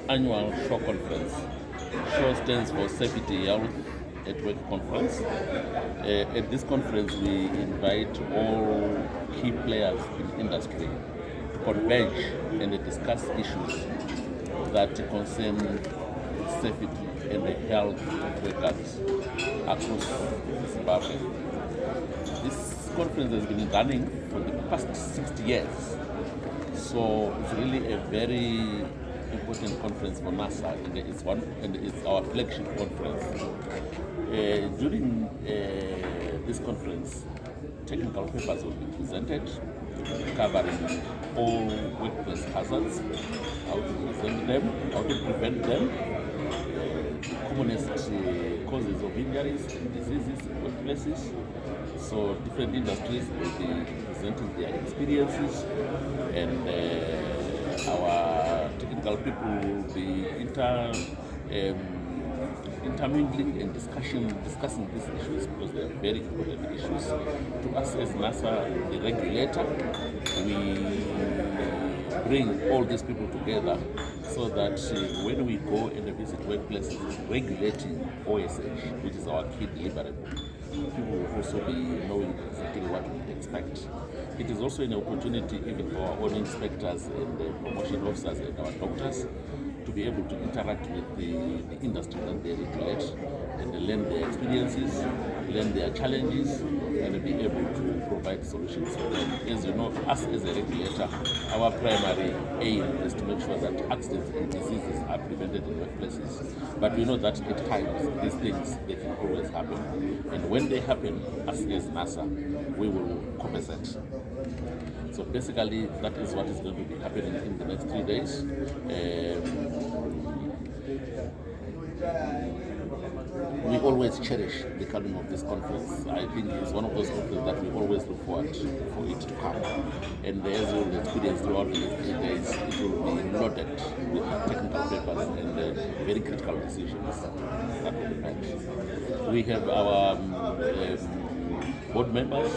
annual SHOW conference. SHOW stands for Safety, Health at Work Conference. At this conference, we invite all key players in industry to converge and discuss issues that concern safety and the health of workers across Zimbabwe. This conference has been running for the past 60 years, so it's really a very important conference for NASA, and it's our flagship conference. During this conference, technical papers will be presented covering all workplace hazards, how to present them, how to prevent them, commonest causes of injuries and diseases in workplaces. So different industries will be presenting their experiences, and our technical people will be intermingling and discussing these issues because they are very important issues. To us as NASA, the regulator, we bring all these people together so that when we go and visit workplaces regulating OSH, which is our key deliverable, people will also be knowing exactly what we expect. It is also an opportunity even for our own inspectors and promotion officers and our doctors to be able to interact with the industry that they regulate and learn their experiences, learn their challenges, and be able to provide solutions for them. As you know, us as a regulator, our primary aim is to make sure that accidents and diseases are prevented in workplaces. But we know that at times these things, they can always happen. And when they happen, us as NASA, we will compensate. So basically, that is what is going to be happening in the next 3 days. We always cherish the coming of this conference. I think it's one of those conferences that we always look forward for it to come. And as you will experience throughout the next 3 days, it will be loaded with technical papers and very critical decisions that will be made. We have our board members,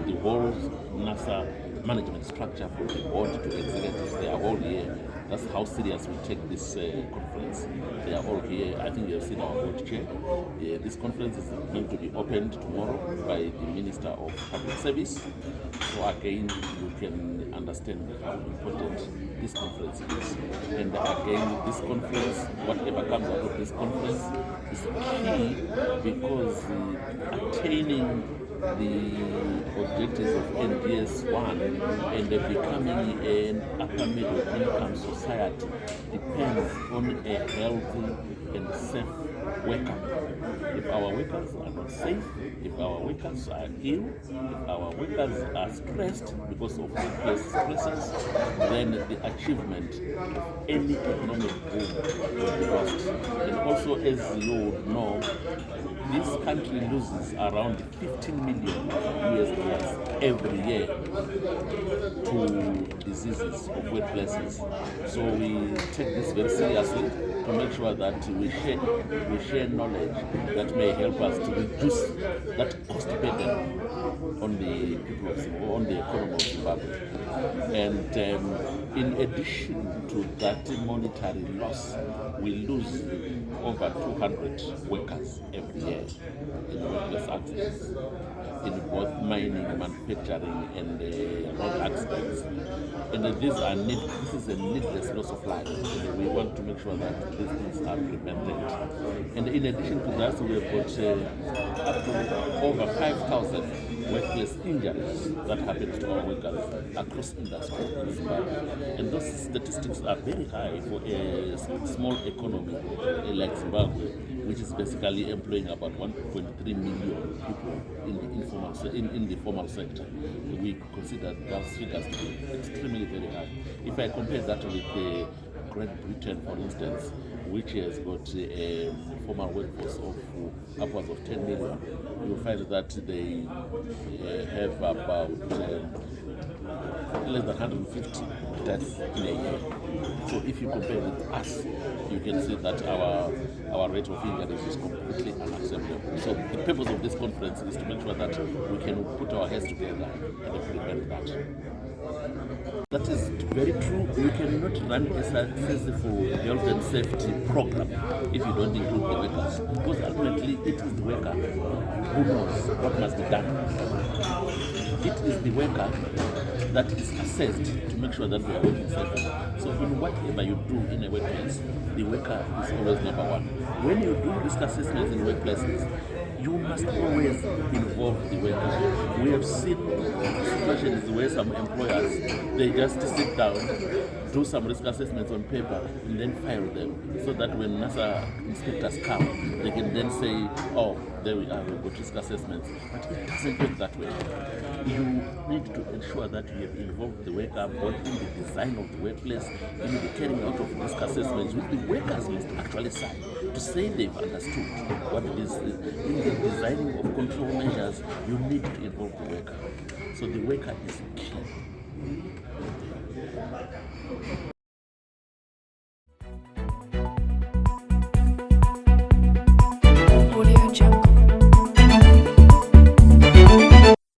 the whole NASA management structure from the board to executives. They are all here. That's how serious we take this conference. They are all here. I think you have seen our board chair. This conference is going to be opened tomorrow by the Minister of Public Service. So again, you can understand how important this conference is. And again, this conference, whatever comes out of this conference, is key because attaining the objectives of NDS 1 and becoming an upper middle income society depends on a healthy and safe worker. If our workers are not safe, if our workers are ill, if our workers are stressed because of workplace stresses, then the achievement of any economic boom will be lost. And also, as you would know, this country loses around 15 million US dollars every year to diseases of workplaces. So we take this very seriously to make sure that we share knowledge that may help us to reduce that cost burden on the people of Zimbabwe, on the economy of Zimbabwe. And in addition to that monetary loss, we lose over 200 workers every year in workplace accidents, in both mining, manufacturing, and road accidents. And this is a needless loss of life, and we want to make sure that these things are prevented. And in addition to that, we have got up to over 5,000 workplace injuries that happen to our workers across industry in Zimbabwe. And those statistics are very high for a small economy like Zimbabwe, which is basically employing about 1.3 million people in the formal sector. We consider those figures to be extremely very high. If I compare that with Great Britain, for instance, which has got a formal workforce of upwards of 10 million, you'll find that they have about less than 150 deaths in a year. So if you compare with us, you can see that our rate of injuries is completely unacceptable. So the purpose of this conference is to make sure that we can put our heads together and prevent that. That is very true. You cannot run a successful health and safety program if you don't include the workers, because ultimately it is the worker who knows what must be done. It is the worker that is assessed to make sure that we are working safely. So in whatever you do in a workplace, the worker is always number one. When you do risk assessments in workplaces, you must always involve the worker. We have seen situations where some employers, they just sit down, do some risk assessments on paper, and then file them, so that when NASA inspectors come, they can then say, oh, there we are, we've got risk assessments. But it doesn't work that way. You need to ensure that you have involved the worker both in the design of the workplace, in the carrying out of risk assessments, which the workers must actually sign to say they've understood what it is. In the designing of control measures, you need to involve the worker. So the worker is key.